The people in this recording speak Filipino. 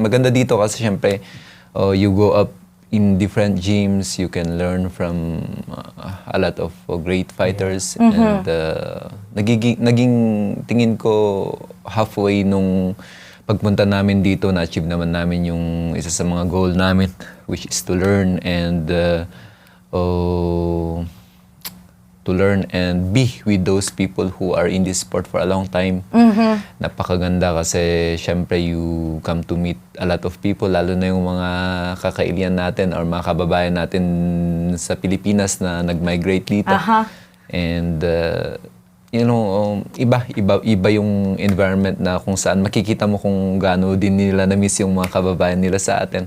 maganda dito kasi syempre, you go up in different gyms, you can learn from a lot of great fighters. And naging tingin ko halfway nung pagpunta namin dito, na-achieve naman namin yung isa sa mga goal namin, which is to learn and be with those people who are in this sport for a long time. Napakaganda kasi syempre you come to meet a lot of people, lalo na yung mga kakailian natin or mga kababayan natin sa Pilipinas na nag-migrate dito. And iba yung environment na kung saan makikita mo kung gaano din nila na-miss yung mga kababayan nila sa atin.